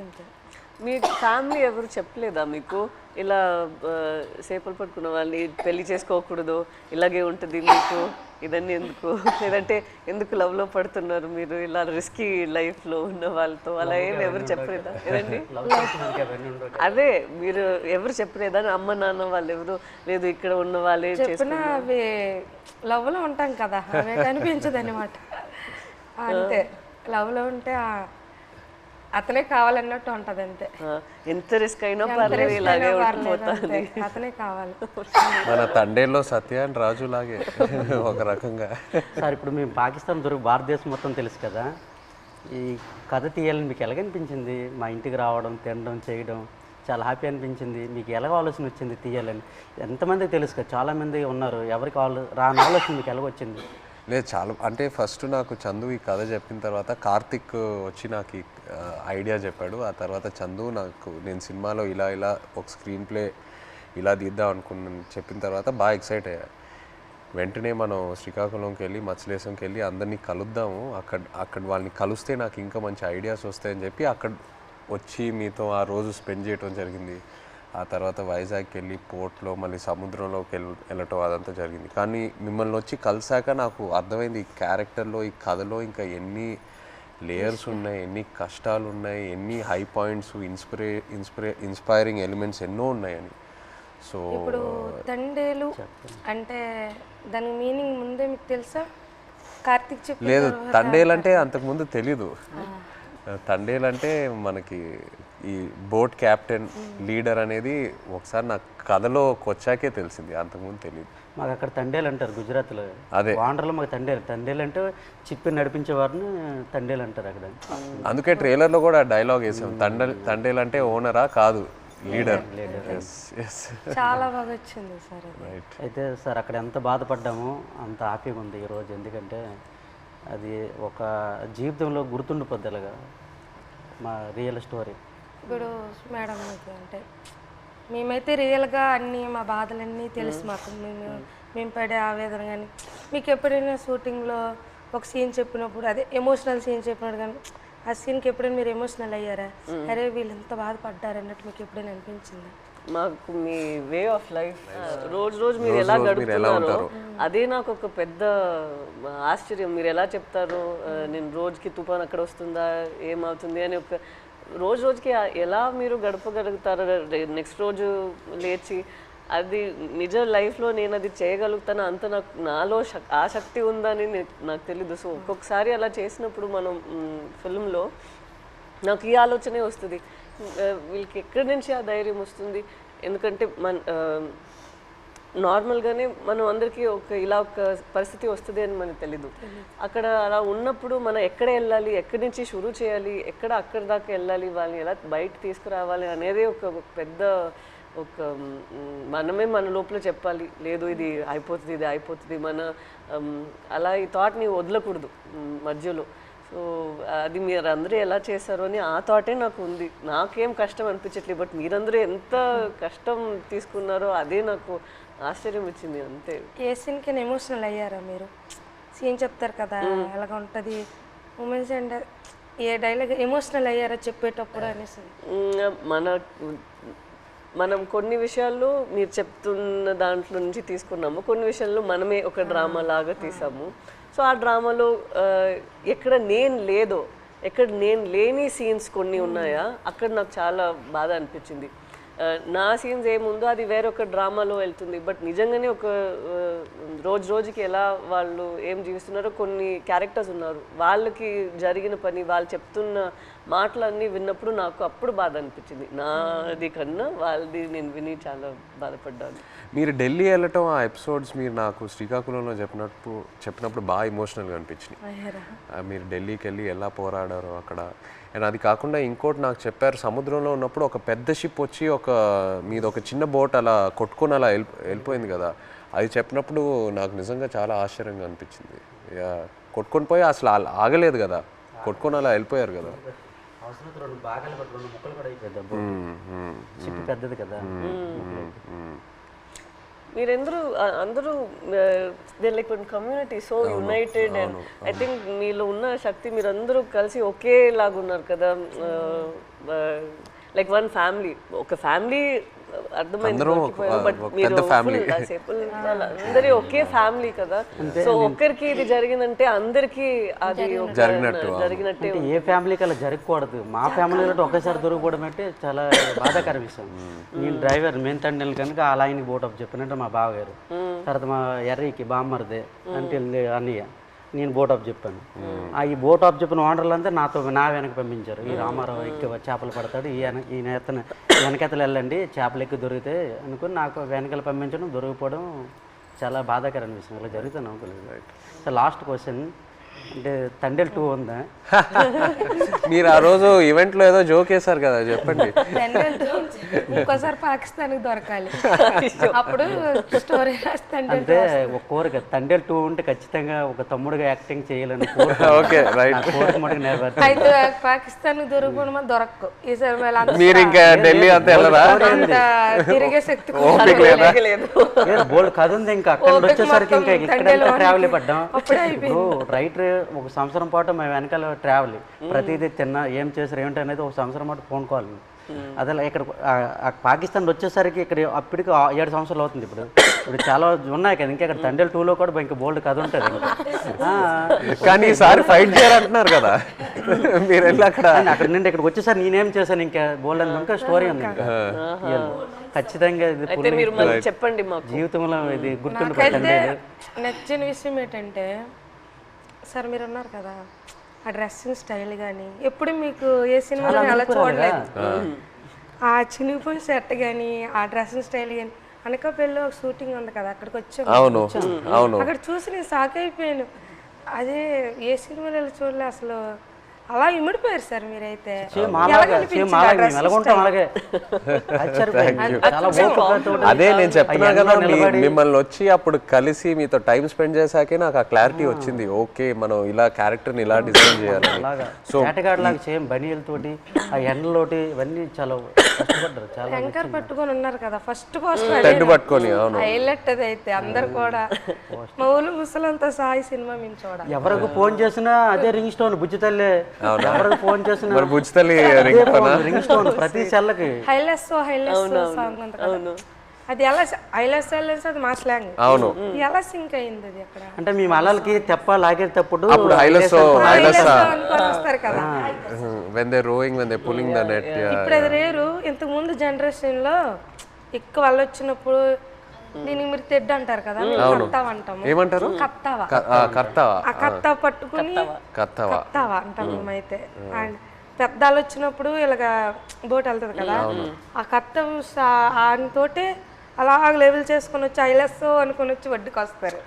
అంతే. మీ ఫ్యామిలీ ఎవరు చెప్పలేదా మీకు ఇలా చేపలు పట్టుకున్న వాళ్ళని పెళ్లి చేసుకోకూడదు, ఇలాగే ఉంటుంది మీకు, ఇదన్నీ ఎందుకు, లేదంటే ఎందుకు లవ్లో పడుతున్నారు మీరు ఇలా రిస్కీ లైఫ్లో ఉన్న వాళ్ళతో, అలా ఏమి ఎవరు చెప్పలేదా? ఏదండి అదే మీరు ఎవరు చెప్పలేదా? అమ్మ నాన్న వాళ్ళు ఎవరు లేదు, ఇక్కడ ఉన్న వాళ్ళే చెప్పినా అవి లవ్లో ఉంటాం కదా, అవి కనిపించదు అనమాట. అంతే, లవ్లో ఉంటే అతనే కావాలన్నట్టు ఉంటది అంతే. ఎంత రిస్క్ అయినా పర్లేదు ఇలాగే ఉండిపోతాను. అతనే కావాలి. మన తండేల్లో సత్య అండ్ రాజు లాగే ఒక రకంగా. సార్ ఇప్పుడు మేము పాకిస్తాన్ భారతదేశం మొత్తం తెలుసు కదా, ఈ కథ తీయాలని మీకు ఎలాగనిపించింది? మా ఇంటికి రావడం, తినడం, చేయడం చాలా హ్యాపీ అనిపించింది. మీకు ఎలాగ ఆలోచన వచ్చింది తీయాలని? ఎంతమందికి తెలుసు కదా, చాలామంది ఉన్నారు, ఎవరికి రాని ఆలోచన మీకు ఎలాగొచ్చింది? లేదు, చాలా అంటే ఫస్ట్ నాకు చందు ఈ కథ చెప్పిన తర్వాత కార్తిక్ వచ్చి నాకు ఈ ఐడియా చెప్పాడు. ఆ తర్వాత చందు నాకు నేను సినిమాలో ఇలా ఇలా ఒక స్క్రీన్ ప్లే ఇలా తీద్దాం అనుకున్నాను చెప్పిన తర్వాత బాగా ఎక్సైట్ అయ్యా. వెంటనే మనం శ్రీకాకుళంకి వెళ్ళి మత్స్యలేశంకి వెళ్ళి అందరినీ కలుద్దాము, అక్కడ వాళ్ళని కలిస్తే నాకు ఇంకా మంచి ఐడియాస్ వస్తాయని చెప్పి అక్కడ వచ్చి మీతో ఆ రోజు స్పెండ్ చేయడం జరిగింది. ఆ తర్వాత వైజాగ్కి వెళ్ళి పోర్ట్లో మళ్ళీ సముద్రంలోకి వెళ్ళటం అదంతా జరిగింది. కానీ మిమ్మల్ని వచ్చి కలిసాక నాకు అర్థమైంది ఈ క్యారెక్టర్లో, ఈ కథలో ఇంకా ఎన్ని లేయర్స్ ఉన్నాయి, ఎన్ని కష్టాలు ఉన్నాయి, ఎన్ని హై పాయింట్స్, ఇన్స్పైరింగ్ ఎలిమెంట్స్ ఎన్నో ఉన్నాయని. సో ఇప్పుడు తండేలు అంటే దాని మీనింగ్ ముందే మీకు తెలుసా? కార్తిక్ చెప్పి లేదు, తండేలంటే అంతకుముందు తెలీదు. తండేలంటే మనకి ఈ బోట్ క్యాప్టెన్ లీడర్ అనేది ఒకసారి నాకు కథలోకి వచ్చాకే తెలిసింది, అంతకుముందు తెలియదు. మాకు అక్కడ తండేలు అంటారు గుజరాత్లో. అదే వాండర్లో మాకు తండేలు అంటే చిప్పి నడిపించే వారిని తండేలు అంటారు అక్కడ. అందుకే ట్రైలర్లో కూడా డైలాగ్ వేసాం, తండేలు అంటే ఓనరా కాదు, లీడర్. చాలా బాగా వచ్చింది సార్. అయితే సార్ అక్కడ ఎంత బాధపడ్డామో అంత హ్యాపీగా ఉంది ఈరోజు. ఎందుకంటే అది ఒక జీవితంలో గుర్తుండిపోద్ది అలాగా మా రియల్ స్టోరీ. ఇప్పుడు మేడం మీకు అంటే మేమైతే రియల్గా అన్నీ మా బాధలన్నీ తెలుసు మాకు. మేము పడే ఆవేదన కానీ మీకు ఎప్పుడైనా షూటింగ్లో ఒక సీన్ చెప్పినప్పుడు, అదే ఎమోషనల్ సీన్ చెప్పినప్పుడు కానీ ఆ సీన్కి ఎప్పుడైనా మీరు ఎమోషనల్ అయ్యారా? అరే వీళ్ళు ఎంత బాధపడ్డారు అన్నట్టు మీకు ఎప్పుడైనా అనిపించిందా? మాకు మీ వే ఆఫ్ లైఫ్ రోజు మీరు ఎలా గడుపుతున్నారో అదే నాకు ఒక పెద్ద ఆశ్చర్యం. మీరు ఎలా చెప్తారు, నేను రోజుకి తుఫాన్ అక్కడ వస్తుందా, ఏమవుతుంది అని ఒక రోజుకి ఎలా మీరు గడపగలుగుతారు? నెక్స్ట్ రోజు లేచి అది నిజ లైఫ్లో నేను అది చేయగలుగుతాను అంత నాలో ఆ శక్తి ఉందని నాకు తెలీదు. సో ఒక్కొక్కసారి అలా చేసినప్పుడు మనం ఫిల్మ్లో నాకు ఈ ఆలోచనే వస్తుంది, వీళ్ళకి ఎక్కడి నుంచి ఆ ధైర్యం వస్తుంది? ఎందుకంటే నార్మల్గానే మనం అందరికీ ఇలా ఒక పరిస్థితి వస్తుంది అని మనకు తెలీదు. అక్కడ అలా ఉన్నప్పుడు మనం ఎక్కడ వెళ్ళాలి, ఎక్కడి నుంచి షురూ చేయాలి, అక్కడి దాకా వెళ్ళాలి, వాళ్ళని ఎలా బయట తీసుకురావాలి అనేది ఒక పెద్ద మనమే మన లోపల చెప్పాలి, లేదు ఇది అయిపోతుంది మన అలా ఈ థాట్ని వదలకూడదు మధ్యలో. సో అది మీరు అందరూ ఎలా చేశారో అని ఆ థాటే నాకు ఉంది. నాకేం కష్టం అనిపించట్లేదు, బట్ మీరందరూ ఎంత కష్టం తీసుకున్నారో అదే నాకు ఆశ్చర్యం ఇచ్చింది అంతే. ఏ సీన్కి ఎమోషనల్ అయ్యారా మీరు? సీన్ చెప్తారు కదా ఎలాగ ఉంటుంది moments, and a dialogue emotional అయ్యారా చెప్పేటప్పుడు అనేసి? మనం కొన్ని విషయాల్లో మీరు చెప్తున్న దాంట్లో నుంచి తీసుకున్నాము, కొన్ని విషయాల్లో మనమే ఒక డ్రామా లాగా తీసాము. సో ఆ డ్రామాలో ఎక్కడ నేను లేని సీన్స్ కొన్ని ఉన్నాయా, అక్కడ నాకు చాలా బాధ అనిపించింది. నా సీన్స్ ఏముందో అది వేరొక డ్రామాలో వెళ్తుంది, బట్ నిజంగానే ఒక రోజుకి ఎలా వాళ్ళు ఏం జీవిస్తున్నారో కొన్ని క్యారెక్టర్స్ ఉన్నారు, వాళ్ళకి జరిగిన పని, వాళ్ళు చెప్తున్న మాటలన్నీ విన్నప్పుడు నాకు అప్పుడు బాధ అనిపించింది. నాది కన్నా వాళ్ళది నేను విని చాలా బాధపడ్డాను. మీరు ఢిల్లీ వెళ్ళటం ఆ ఎపిసోడ్స్ మీరు నాకు శ్రీకాకుళంలో చెప్పినప్పుడు బాగా ఎమోషనల్గా అనిపించినాయి. మీరు ఢిల్లీకి వెళ్ళి ఎలా పోరాడారో అక్కడ. అండ్ అది కాకుండా ఇంకోటి నాకు చెప్పారు, సముద్రంలో ఉన్నప్పుడు ఒక పెద్ద షిప్ వచ్చి మీది ఒక చిన్న బోట్ అలా కొట్టుకొని అలా వెళ్ళిపోయింది కదా, అది చెప్పినప్పుడు నాకు నిజంగా చాలా ఆశ్చర్యంగా అనిపించింది. కొట్టుకొని పోయి అసలు ఆగలేదు కదా, కొట్టుకొని అలా వెళ్ళిపోయారు కదా. పెద్దది కదా. మీరందరూ అందరూ like community so United, and I think మీలో ఉన్న శక్తి మీరందరూ కలిసి ఒకేలాగా ఉన్నారు కదా, లైక్ వన్ ఫ్యామిలీ. ఒక ఫ్యామిలీ అర్థమైంది, బట్ మీరు అందరి ఒకే ఫ్యామిలీ కదా. సో ఒక్కరికి ఇది జరిగిందంటే అందరికి అది జరిగినట్టే. ఏ ఫ్యామిలీకి అలా జరగకూడదు. మా ఫ్యామిలీలో ఒకేసారి దొరికిపోవడం అంటే చాలా బాధాకర విషయం. నేను డ్రైవర్ మెయిన్ తండ్రి కనుక అలా ఆయనకి బోట్ అప్ చెప్పినట్టు మా బావగారు, తర్వాత మా ఎర్రీకి బామ్మరిదే అంటే అన్నయ్య, నేను బోట్ ఆఫ్ చెప్పాను. ఈ బోట్ ఆఫ్ చెప్పిన ఓనర్లంతా నా వెనక పంపించారు. ఈ రామారావు ఎక్కి చేపలు పడతాడు, ఈ నేతను వెనకెతలు వెళ్ళండి చేపలు ఎక్కి దొరికితే అనుకుని నాకు వెనకాల పంపించడం, దొరికిపోవడం చాలా బాధాకరం అనిపిస్తుంది. అలా జరుగుతాను అనుకోలేదు. సో లాస్ట్ క్వశ్చన్ అంటే తండేల్ 2 ఉందా? మీరు ఆ రోజు ఈవెంట్లో ఏదో జోక్ వేశారు కదా, చెప్పండి. ఇంకోసారి పాకిస్తాన్కి దొరకాలి, అప్పుడు స్టోరీ రాస్తాను. అంటే ఒక కోరిక తండేల్ 2 ఉంటే ఖచ్చితంగా ఒక తమ్ముడుగా యాక్టింగ్ చేయాలని ఓకే రైట్. కోరిక మటుకు నెరవేర్చాలి. అయితే పాకిస్తాన్కి దొరకకుండా దొరకవు ఈసారి. మీరు ఇంకా ఢిల్లీ అంతా వెళ్ళరా? అంత తిరిగే శక్తి బోల్డ్ కథ ఉంది. ఇంకా అక్కడ వచ్చేసరికి ఇంకా ఇక్కడ ట్రావెల్ పడ్డాం. రైట్ ఒక సంవత్సరం పాటు మేము వెనకాల ట్రావెల్, ప్రతిదీ తిన్నా ఏం చేసారు ఏమిటి అనేది ఒక సంవత్సరం పాటు ఫోన్ కాల్. అదే ఇక్కడ పాకిస్తాన్ వచ్చేసరికి ఇక్కడ అప్పటికి 7 సంవత్సరాలు అవుతుంది. ఇప్పుడు చాలా ఉన్నాయి కదా, ఇంకా ఇక్కడ తండేల్ 2లో కూడా ఇంకా బోల్డ్ కథ ఉంటుంది. కానీ ఈసారి ఫైట్ చేయాలంటున్నారు కదా మీరు వెళ్ళి అక్కడ నుండి ఇక్కడికి వచ్చేసరికి నేనేం చేశాను ఇంకా బోల్డ్ అని ఇంకా స్టోరీ ఉంది. ఖచ్చితంగా ఇది చెప్పండి మాకు. జీవితంలో ఇది గుర్తుండిపోతుంది. నచ్చిన విషయం ఏంటంటే సార్ మీరు ఉన్నారు కదా, ఆ డ్రెస్సింగ్ స్టైల్ కానీ ఎప్పుడు మీకు ఏ సినిమాలో అలా చూడలేదు. ఆ చినిగిపోయిన సెట్ కానీ ఆ డ్రెస్సింగ్ స్టైల్ కానీ అనకాపల్లిలో ఒక షూటింగ్ ఉంది కదా, అక్కడికి వచ్చాము. అక్కడ చూసి నేను షాక్ అయిపోయాను. అదే ఏ సినిమాలో చూడలే అసలు. అలా ఇమిడిపోయారు సార్ మీరైతే. అదే నేను చెప్తున్నా కదా, మిమ్మల్ని వచ్చి అప్పుడు కలిసి మీతో టైం స్పెండ్ చేశాకే నాకు ఆ క్లారిటీ వచ్చింది. ఓకే మనం ఇలా క్యారెక్టర్ని ఇలా డిజైన్ చేయాలి. సో లాగా సేమ్ బనీలతోటి ఆ ఎండలోటి ఇవన్నీ చాలా కష్టపడ్డారు. చాలా యాంకర్ పట్టుకొని ఉన్నారు కదా ఫస్ట్ పోస్ట్ పట్టుకొని హైలైట్ అది అయితే అందరు కూడా మా ఊళ్ళు ముసలంతా సాయి సినిమా మేము చూడాలి. ఎవరికి ఫోన్ చేసినా అదే రింగ్ స్టోన్ బుజ్జి తల్లి. ఎవరికి ఫోన్ చేసినా రింగ్ స్టోన్ ప్రతి సెల్లకి హైలెస్ సాంగ్ ఉంది కదా, అది ఎలా హైలెస్ అది మా స్లాంగ్. అవును, ఎలా సింక్ అయింది అది అక్కడ అంటే మీ మలాలకి తెప్ప లాగేటప్పుడు వస్తారు కదా. when they rowing, when they pulling the net. ఇప్పుడు అది రేరు. ఇంతకు ముందు జనరేషన్ లో ఎక్కువ వాళ్ళు వచ్చినప్పుడు దీనికి మీరు తెడ్డు అంటారు కదా, కత్తావ అంటాము. ఏమంటారు? కత్తావా. ఆ కత్తావ పట్టుకుని కత్తావా అంటాం మేమైతే. అండ్ పెద్దాలు వచ్చినప్పుడు ఇలాగ బోట్ వెళ్తుంది కదా, ఆ కత్త ఆయనతోటే అలాగ లెవెల్ చేసుకుని వచ్చి ఐలెస్ అనుకుని వచ్చి వడ్డీకి వస్తారు.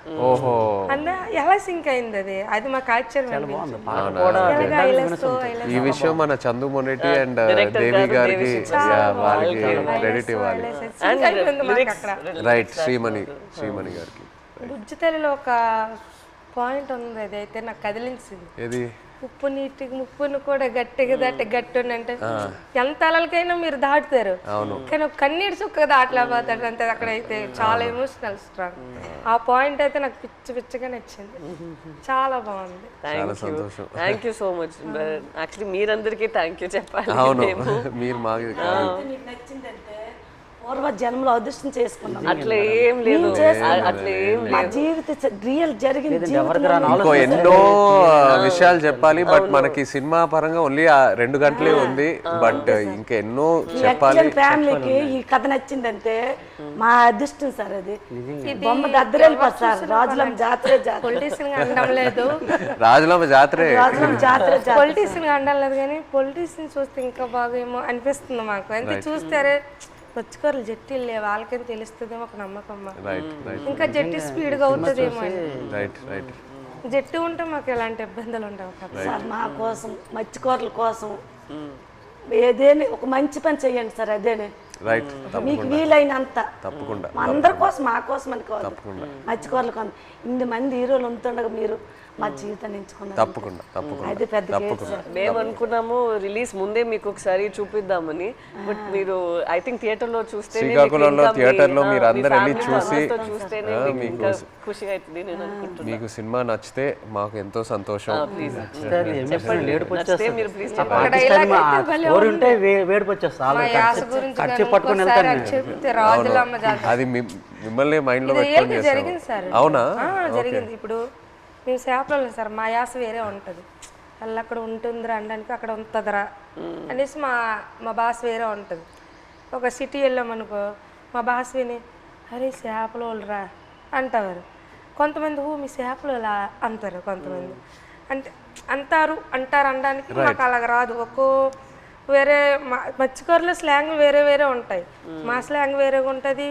అన్న ఎలా సింక్ అయింది అది, అది మాకు ఆశ్చర్యం. ఈ విషయం మన చందు మొనెటి అండ్ దేవి గారికి వాళ్ళకి క్రెడిట్ ఇవ్వాలి. రైట్, శ్రీమణి గారికి. బుజ్జితల్లిలో ఒక పాయింట్ ఉంది, అది అయితే నాకు కదిలించింది. ఏది? ఉప్పు నీటికి ముప్పును కూడా గట్టిగా గట్టి అంటే ఎంత అలలకైనా మీరు దాటుతారు, కానీ ఒక కన్నీటి చుక్క దాటలేకపోతాడు అంతే. అక్కడైతే చాలా ఎమోషనల్ స్ట్రాంగ్. ఆ పాయింట్ అయితే నాకు పిచ్చిగా నచ్చింది, చాలా బాగుంది. Thank you so much. Actually మీరందరికీ థ్యాంక్ యూ చెప్పాలి. మీరు మాకు పూర్వ జన్మలో అదృష్టం చేసుకున్నాం. అట్లా ఏం లేదు, అట్లా ఏం లేదు. జీవిత రియల్ జరిగింది. ఇంకో ఎన్నో విషయాలు చెప్పాలి, బట్ మనకి సినిమా పరంగా ఓన్లీ 2 గంటలే ఉంది. బట్ ఇంకా ఎన్నో చెప్పాలి. ఫ్యామిలీకి ఈ కథ నచ్చిందంటే మా అదృష్టం సార్. అది బొమ్మ దద్దరెళ్ళిపోతుంది సార్. రాజులమ్మ జాతర పొలిటీషియన్ గా అనడం లేదు, రాజులమ్మ జాతరే పొలిటీషియన్ గా అనడం లేదు, కానీ పొలిటీషియన్ చూస్తే ఇంకా బాగా ఏమో అనిపిస్తుంది మాకు. అంతే చూస్తారే వచ్చుకోరు జట్టీలు లేవు, వాళ్ళకేం తెలుస్తుందేమో ఒక నమ్మకం. ఇంకా జట్టి స్పీడ్గా అవుతుందేమో. జట్టు ఉంటే మాకు ఎలాంటి ఇబ్బందులు ఉండవు సార్. మా కోసం మత్స్యకారుల కోసం ఏదేని ఒక మంచి పని చెయ్యండి సార్. అదేనే మీకు వీలైనంత తప్పకుండా అందరి కోసం, మా కోసం అని కాదు, మత్స్యకారుల కోసం. 8 మంది హీరోలు ఉంటుండగా మీరు మా జీవితాన్ని ఎంచుకున్నారు. తప్పకుండా అది పెద్ద. మేము అనుకున్నాము రిలీజ్ ముందే మీకు ఒకసారి చూపిద్దామని, బట్ మీరు ఐ థింక్ థియేటర్ లో చూస్తే శ్రీకాకుళంలో థియేటర్ లో మీరు అందరు వెళ్ళి చూసి ఖుషి అవుతుంది నేను అనుకుంటున్నాను. మీకు సినిమా నచ్చితే మాకు ఎంతో సంతోషం. అది మిమ్మల్ని మైండ్ లో పెట్టుకొని చేస్తాం. అవునా? జరిగింది. ఇప్పుడు మేము చేపలు సార్, మా యాస వేరే ఉంటుంది. అలా అక్కడ ఉంటుందిరా అనడానికి అక్కడ ఉంటుందిరా అనేసి మా భాష వేరే ఉంటుంది. ఒక సిటీ వెళ్ళామనుకో మా భాష విని అరే చేపలు వాళ్ళరా అంటారు. కొంతమంది మీ చేపలు ఇలా అంటారు, కొంతమంది అంటే అంటారు అనడానికి మాకు అలాగ రాదు. వేరే మత్స్యకారుల స్లాంగ్ వేరే వేరే ఉంటాయి. మా స్లాంగ్ వేరేగా ఉంటుంది,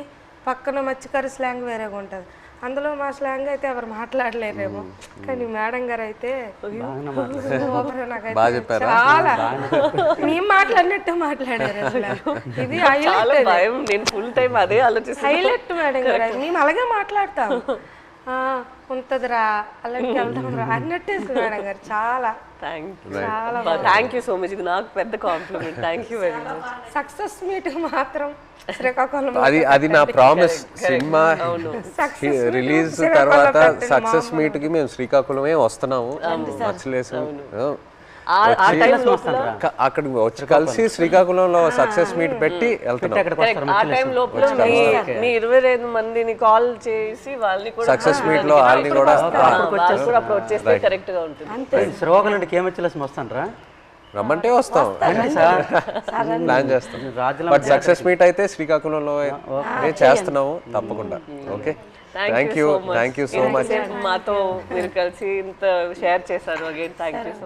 పక్కన మత్స్యకారు స్లాంగ్ వేరేగా ఉంటుంది. అందులో మా స్లాంగ్ అయితే ఎవరు మాట్లాడలేరేమో, కానీ మేడం గారు అయితే నాకైతే చాలా మేము మాట్లాడినట్టు మాట్లాడారు. అసలు ఇది భయం, నేను ఫుల్ టైం అదే ఆలోచిస్తాను. హైలైట్ మేడం గారు, మేము అలాగే మాట్లాడతాం. ఉంటదిరా అలాంటి వెళ్దాం రా అన్నట్టు మేడం గారు. చాలా థ్యాంక్ యూ సో మచ్. ఇది నాకు పెద్ద compliment. Thank you very much. Success meet మాత్రం శ్రీకాకుళం అది నా ప్రామిస్. సినిమా రిలీజ్ తర్వాత సక్సెస్ మీట్ కి మేము శ్రీకాకుళమే వస్తున్నాము. మచ్చలేసు అక్కడికి వచ్చి కలిసి శ్రీకాకుళంలో సక్సెస్ మీట్ పెట్టి వెళ్తున్నాం. ఆ టైం లోపల మీ 25 మందిని కాల్ చేసి వాళ్ళని కూడా సక్సెస్ మీట్ లో వాళ్ళని కూడా అప్పుడు వచ్చేస్తే కరెక్ట్ గా ఉంటుంది. శ్రీకాకుళం నుండి కేమచ్చిలేసి వస్తానరా, రమ్మంటే వస్తాం, ప్లాన్ చేస్తాం. బట్ సక్సెస్ మీట్ అయితే శ్రీకాకుళంలో చేస్తున్నాము తప్పకుండా. Okay, thank you so much. మాతో మీరు కలిసి ఇంత షేర్ చేశారు. Again thank you so much.